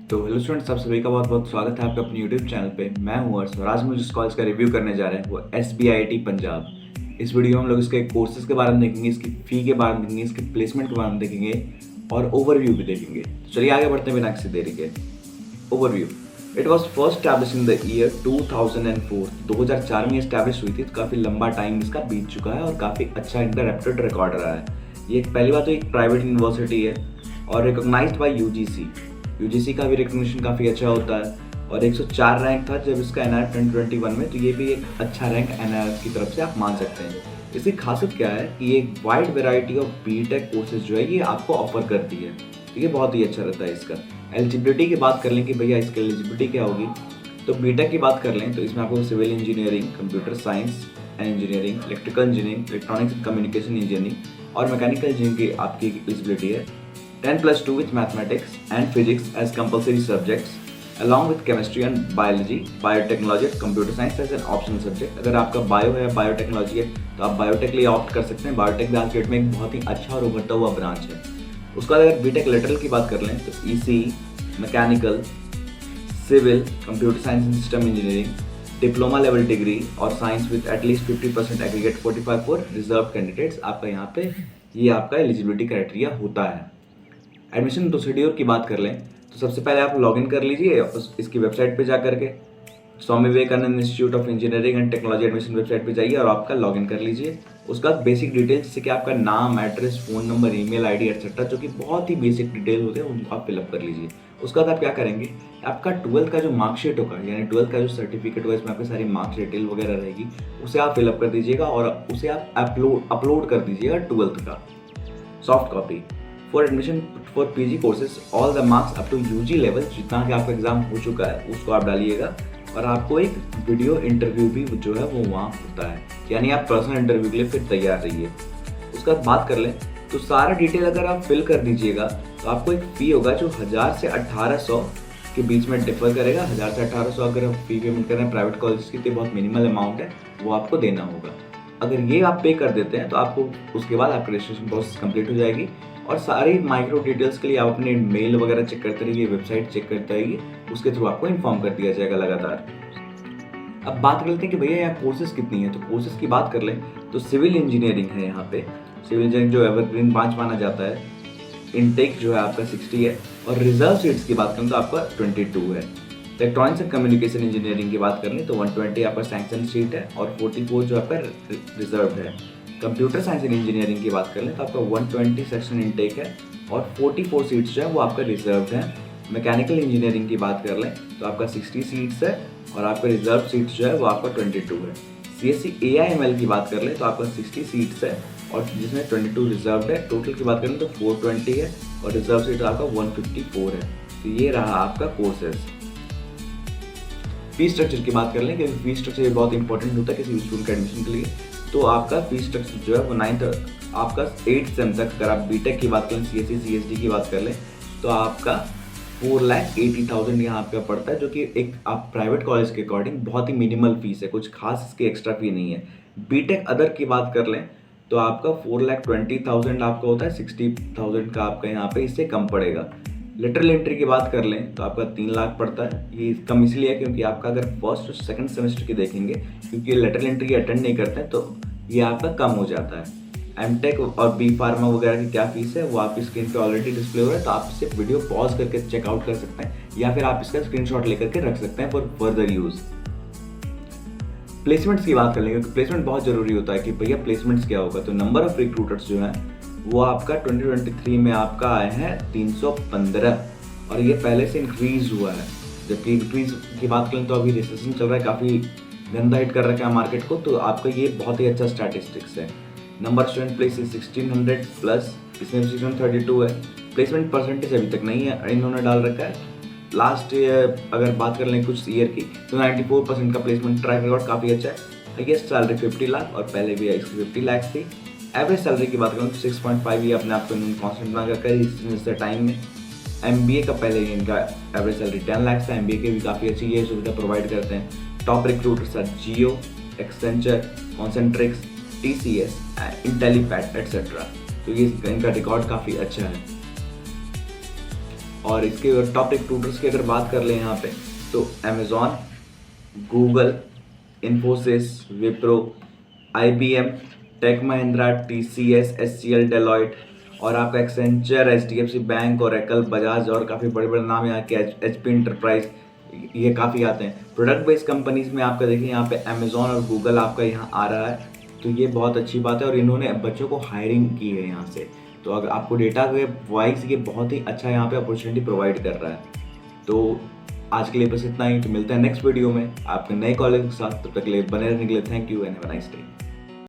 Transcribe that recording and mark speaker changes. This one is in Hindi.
Speaker 1: तो हेलो स्टूडेंट्स, आप सभी का बहुत बहुत स्वागत है आपका अपने यूट्यूब चैनल पे। मैं हूँ हर्ष और आज हम जिस कॉलेज का रिव्यू करने जा रहे हैं वो SBIT पंजाब। इस वीडियो में हम लोग इसके कोर्सेज के बारे में देखेंगे, इसकी फ़ी के बारे में देखेंगे, इसके प्लेसमेंट के बारे में देखेंगे और ओवरव्यू भी देखेंगे। तो चलिए आगे बढ़ते हैं बिना किसी देरी के। Overview. It was first establish in the year 2004। 2004 में स्टैब्लिश हुई थी, तो काफ़ी लंबा टाइम इसका बीत चुका है और काफ़ी अच्छा इनका रेप्यूटेड रिकॉर्ड रहा है। ये पहली बात तो एक प्राइवेट यूनिवर्सिटी है और रिकॉग्नाइज्ड बाय यूजीसी का भी रिकग्निशन काफ़ी अच्छा होता है और 104 रैंक था जब इसका NIR 2021 में, तो ये भी एक अच्छा रैंक NIR की तरफ से आप मान सकते हैं। इसकी खासियत क्या है कि ये एक wide variety of BTech courses जो है ये आपको ऑफर करती है, तो ये बहुत ही अच्छा रहता है। इसका एलिजिबिलिटी की बात कर लें कि भैया इसकी एलिजिबिलिटी क्या होगी, तो बीटेक की बात कर लें तो इसमें आपको civil engineering, computer science and engineering, electrical engineering, electronics and communication engineering और मैकेनिकल इंजीनियरिंग की आपकी एलिजिबिलिटी है। 10+2 with mathematics and physics as compulsory subjects, along with chemistry and biology, biotechnology and computer science as an optional subject। अगर आपका बायो है, बायोटेक्नोलॉजी है, तो आप बायोटेक के लिए ऑप्ट कर सकते हैं। बायोटेक भी आज के डेट में एक बहुत ही अच्छा और उभरता हुआ ब्रांच है। उसके बाद अगर बीटेक लेटरल की बात कर लें तो ECE, mechanical, civil, computer science and system engineering, diploma level degree और science with at least 50% aggregate 45 for reserve candidates, आपका यहाँ पे ये आपका एलिजिबिलिटी क्राइटेरिया होता है। एडमिशन प्रोसीड्योर की बात कर लें तो सबसे पहले आप लॉगिन कर लीजिए इसकी वेबसाइट पे जा करके, Swami Vivekananda institute of engineering and technology admission website पे जाइए और आपका लॉगिन कर लीजिए। उसका बेसिक डिटेल्स जैसे कि आपका नाम, address, phone number, email ID etcetera, जो कि बहुत ही बेसिक डिटेल होते हैं, उनको आप फिलअप कर लीजिए। उसके बाद आप क्या करेंगे, आपका 12th का जो मार्कशीट होगा यानी 12th का जो सर्टिफिकेट होगा, इसमें आपकी सारी मार्क्स डिटेल वगैरह रहेगी, उसे आप फिलअप कर दीजिएगा और उसे आप अपलोड कर दीजिएगा 12th का soft copy. For admission for PG courses all the marks up to UG level, जितना कि आपका एग्जाम हो चुका है उसको आप डालिएगा और आपको एक वीडियो इंटरव्यू भी जो है वो वहाँ होता है, यानी आप पर्सनल इंटरव्यू के लिए फिर तैयार रहिए। उसके बाद बात कर लें तो सारा डिटेल अगर आप फिल कर दीजिएगा तो आपको एक फ़ी होगा जो 1000 से 1800 के बीच में डिफर करेगा। 1000 से 1800 अगर आप फी पेमेंट कर रहे हैं प्राइवेट कॉलेज की, तो बहुत मिनिमल अमाउंट है, वो आपको देना होगा। अगर ये आप पे कर देते हैं तो आपको उसके बाद आपका रजिस्ट्रेशन प्रोसेस कंप्लीट हो जाएगी और सारी माइक्रो डिटेल्स के लिए आप अपने मेल वगैरह चेक करते रहिए, वेबसाइट चेक करते रहिए, उसके थ्रू आपको इन्फॉर्म कर दिया जाएगा लगातार। अब बात कर लेते हैं कि भैया यहाँ कोर्सेज कितनी है, तो कोर्सेज की बात कर लें तो सिविल इंजीनियरिंग है यहाँ पे। सिविल इंजीनियरिंग जो एवरग्रीन ब्रांच माना जाता है, इनटेक जो है आपका 60 है और रिजर्व सीट्स की बात करें तो आपका 22 है। इलेक्ट्रॉनिक्स एंड कम्युनिकेशन इंजीनियरिंग की बात कर लें तो 120 आपका सैंक्शन सीट है और 44 जो आपका रिजर्व है। कंप्यूटर साइंस एंड इंजीनियरिंग की बात कर लें तो आपका 120 सेक्शन इनटेक है और 44 सीट्स जो है वो आपका रिजर्व है। मैकेनिकल इंजीनियरिंग की बात कर लें तो आपका 60 सीट्स है और आपका रिजर्व सीट्स जो है वो आपका 22 है। CSE AIML की बात कर लें तो आपका 60 सीट्स है और जिसमें 22 रिजर्व है। टोटल की बात करें तो 420 है और रिजर्व सीट आपका 154 है। तो ये रहा आपका कोर्सेज। फीस स्ट्रक्चर की बात कर लें क्योंकि फीस स्ट्रक्चर बहुत इंपॉर्टेंट होता है किसी भी स्टूडेंट का एडमिशन के लिए। तो आपका फीस स्ट्रक्चर जो है वो 9th आपका 8th सेम तक, अगर आप बीटेक की बात करें, CSE CSD की बात कर लें तो आपका 4,80,000 यहाँ पे पड़ता है, जो कि एक आप प्राइवेट कॉलेज के अकॉर्डिंग बहुत ही मिनिमल फीस है, कुछ खास इसकी एक्स्ट्रा फी नहीं है। बीटेक अदर की बात कर लें तो आपका 4,20,000 आपका होता है, 60,000 का आपका यहाँ पे इससे कम पड़ेगा। लेटरल एंट्री की बात कर लें तो आपका 3 लाख पड़ता है। ये कम इसलिए है क्योंकि आपका अगर फर्स्ट और सेकंड सेमेस्टर की देखेंगे, क्योंकि लेटरल एंट्री अटेंड नहीं करते हैं, तो ये आपका कम हो जाता है। एमटेक और बी फार्मा वगैरह की क्या फीस है वो आपकी स्क्रीन पे ऑलरेडी डिस्प्ले हो रहा है, तो आप इसे वीडियो पॉज करके चेकआउट कर सकते हैं या फिर आप इसका स्क्रीनशॉट लेकर के रख सकते हैं फॉर फर्दर यूज। प्लेसमेंट्स की बात कर लेंगे क्योंकि प्लेसमेंट बहुत जरूरी होता है कि भैया प्लेसमेंट्स क्या होगा। तो नंबर ऑफ रिक्रूटर्स जो है वो आपका 2023 में आपका आए हैं 315 और ये पहले से इंक्रीज हुआ है। जबकि इंक्रीज की बात करें तो अभी रिसेशन चल रहा है, काफ़ी गंदा हिट कर रखा है मार्केट को, तो आपका ये बहुत ही अच्छा स्टैटिस्टिक्स है। नंबर स्टूडेंट प्लेस 1600 प्लस, इसमें 632 है। प्लेसमेंट परसेंटेज अभी तक नहीं है, इन्होंने डाल रखा है। लास्ट ईयर अगर बात कर लें कुछ ईयर की तो 94% का प्लेसमेंट ट्रैक रिकॉर्ड काफ़ी अच्छा है। हाईएस्ट सैलरी 50 लाख और पहले भी इसकी 50 लाख थी। एवरेज सैलरी की बात करूँ तो 6.5 ये अपने आप को इन्होंने कॉन्स्टेंट बना कर इस टाइम में। MBA का पहले इनका एवरेज सैलरी 10 लाख था। MBA के भी काफ़ी अच्छी ये सुविधा प्रोवाइड करते हैं। Top recruiters are Jio, Accenture, Concentrix, TCS, Intellipaat et cetera. तो ये इनका रिकॉर्ड काफ़ी अच्छा है। और इसके टॉप रिक्रूटर्स की अगर बात कर लें यहाँ पे तो Amazon, Google, Infosys, Wipro, IBM, Tech Mahindra, TCS, HCL, Deloitte और आपका Accenture, HDFC bank, Oracle, Bajaj और काफ़ी बड़े बड़े नाम यहाँ के HP इंटरप्राइज, ये काफ़ी आते हैं। प्रोडक्ट बेस्ड कंपनीज में आपका देखिए यहाँ पे अमेजॉन और गूगल आपका यहाँ आ रहा है, तो ये बहुत अच्छी बात है और इन्होंने बच्चों को हायरिंग की है यहाँ से। तो अगर आपको डेटा के वाइज ये बहुत ही अच्छा यहाँ पे अपॉर्चुनिटी प्रोवाइड कर रहा है। तो आज के लिए बस इतना ही, तो मिलते हैं नेक्स्ट वीडियो में आपके नए कॉलेज के साथ। तब तक के लिए बने रहने के लिए thank you and have a nice day.